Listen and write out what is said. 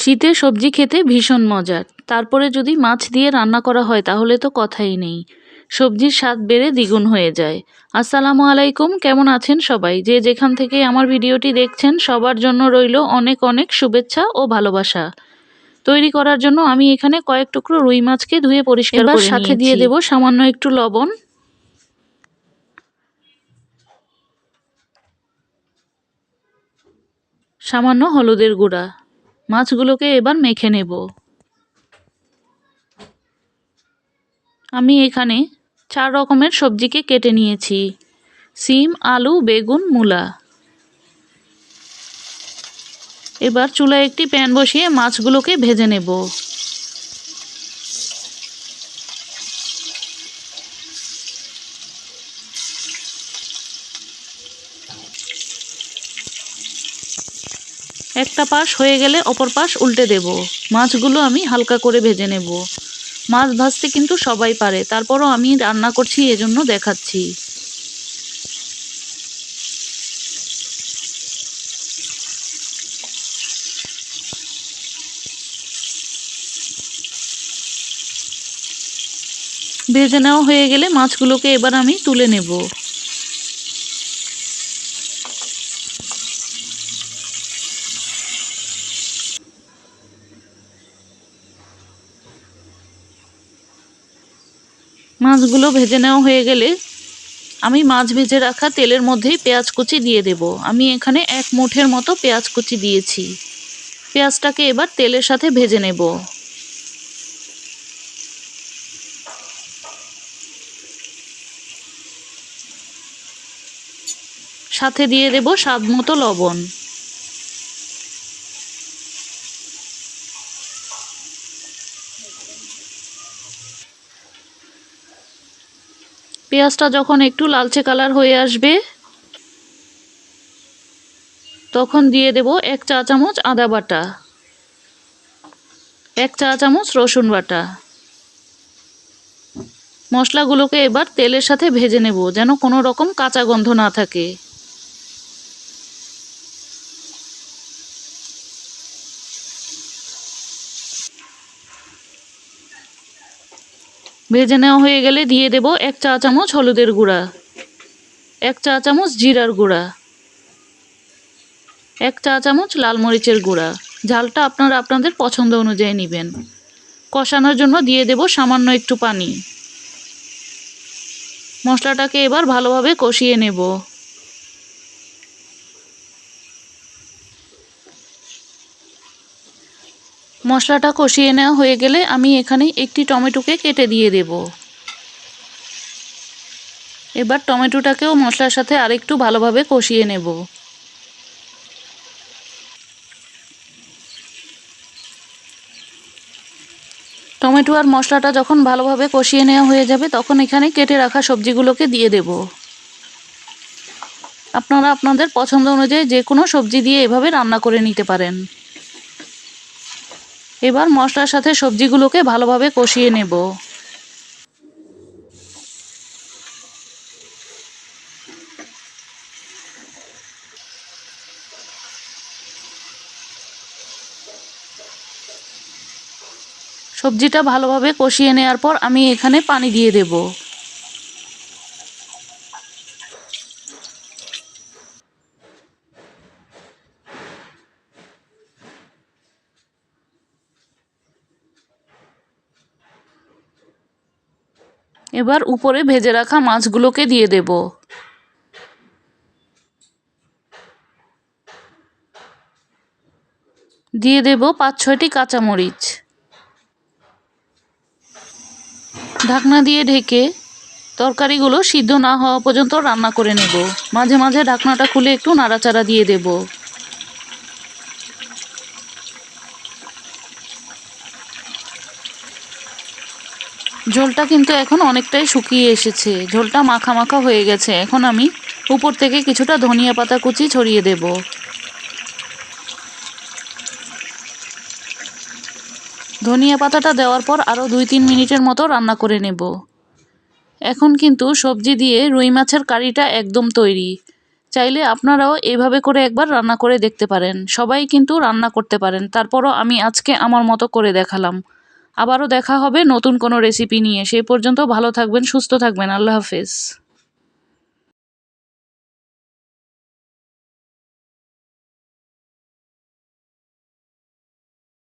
শীতে সবজি খেতে ভীষণ মজার। তারপরে যদি মাছ দিয়ে রান্না করা হয় তাহলে তো কথাই নেই। সবজির স্বাদ বেড়ে দ্বিগুণ হয়ে যায়। আসসালামু আলাইকুম, কেমন আছেন সবাই? যে যেখান থেকে আমার ভিডিওটি দেখছেন সবার জন্য রইল অনেক অনেক শুভেচ্ছা ও ভালোবাসা। তৈরি করার জন্য আমি এখানে কয়েক টুকরো রুই মাছকে ধুয়ে পরিষ্কার করে নিয়েছি। এবার সাথে দিয়ে দেব সামান্য একটু লবণ, সামান্য হলুদের গুঁড়া। মাছগুলোকে এবার মেখে নেব। আমি এখানে 4 রকমের সবজিকে কেটে নিয়েছি: সিম, আলু, বেগুন, মূলা। এবার চুলায় একটি প্যান বসিয়ে মাছগুলোকে ভেজে নেব। একটা পাশ হয়ে গেলে অপর পাশ উল্টে দেব। মাছগুলো আমি হালকা করে ভেজে নেব। মাছ ভাজতে কিন্তু সবাই পারে, তারপরও আমি রান্না করছি এজন্য দেখাচ্ছি। ভেজে নেওয়া হয়ে গেলে মাছগুলোকে এবার আমি তুলে নেব। মাছগুলো ভেজে নেওয়া হয়ে গেলে আমি মাছ ভেজে রাখা তেলের মধ্যেই পেঁয়াজ কুচি দিয়ে দেব। আমি এখানে 1 মুঠের মতো পেঁয়াজ কুচি দিয়েছি। পেঁয়াজটাকে এবার তেলের সাথে ভেজে নেব। সাথে দিয়ে দেব স্বাদ মতো লবণ। পেঁয়াজটা যখন একটু লালচে কালার হয়ে আসবে তখন দিয়ে দেব 1 চা চামচ আদা বাটা, 1 চা চামচ রসুন বাটা। মশলাগুলোকে এবার তেলের সাথে ভেজে নেব যেন কোনো রকম কাঁচা গন্ধ না থাকে। ভেজে নেওয়া হয়ে গেলে দিয়ে দেব 1 চা চামচ হলুদের গুঁড়া, 1 চা চামচ জিরার গুঁড়া, 1 চা চামচ লাল মরিচের গুঁড়া। ঝালটা আপনারা আপনাদের পছন্দ অনুযায়ী নেবেন। কষানোর জন্য দিয়ে দেব সামান্য একটু পানি। মশলাটাকে এবার ভালোভাবে কষিয়ে নেব। মশলাটা কষিয়ে নেওয়া হয়ে গেলে আমি এখানে একটি টমেটোকে কেটে দিয়ে দেব। এবার টমেটোটাকেও মশলার সাথে আরেকটু ভালোভাবে কষিয়ে নেব। টমেটো আর মশলাটা যখন ভালোভাবে কষিয়ে নেওয়া হয়ে যাবে তখন এখানে কেটে রাখা সবজিগুলোকে দিয়ে দেব। আপনারা আপনাদের পছন্দ অনুযায়ী যে কোনো সবজি দিয়ে এভাবে রান্না করে নিতে পারেন। এবার মশলার সাথে সবজিগুলোকে ভালোভাবে কষিয়ে নেব। সবজিটা ভালোভাবে কষিয়ে নেওয়ার পর আমি এখানে পানি দিয়ে দেব। এবার উপরে ভেজে রাখা মাছগুলোকে দিয়ে দেব। দিয়ে দেব 5-6টি কাঁচামরিচ। ঢাকনা দিয়ে ঢেকে তরকারিগুলো সিদ্ধ না হওয়া পর্যন্ত রান্না করে নেব। মাঝে মাঝে ঢাকনাটা খুলে একটু নাড়াচাড়া দিয়ে দেব। ঝোলটা কিন্তু এখন অনেকটাই শুকিয়ে এসেছে। ঝোলটা মাখা মাখা হয়ে গেছে। এখন আমি উপর থেকে কিছুটা ধনিয়া পাতা কুচি ছড়িয়ে দেব। ধনিয়া পাতাটা দেওয়ার পর আরও 2-3 মিনিটের মতো রান্না করে নেব। এখন কিন্তু সবজি দিয়ে রুই মাছের কারিটা একদম তৈরি। চাইলে আপনারাও এভাবে করে একবার রান্না করে দেখতে পারেন। সবাই কিন্তু রান্না করতে পারেন। তারপরও আমি আজকে আমার মতো করে দেখালাম। আবারও দেখা হবে নতুন কোনো রেসিপি নিয়ে। সেই পর্যন্ত ভালো থাকবেন, সুস্থ থাকবেন। আল্লাহ হাফেজ।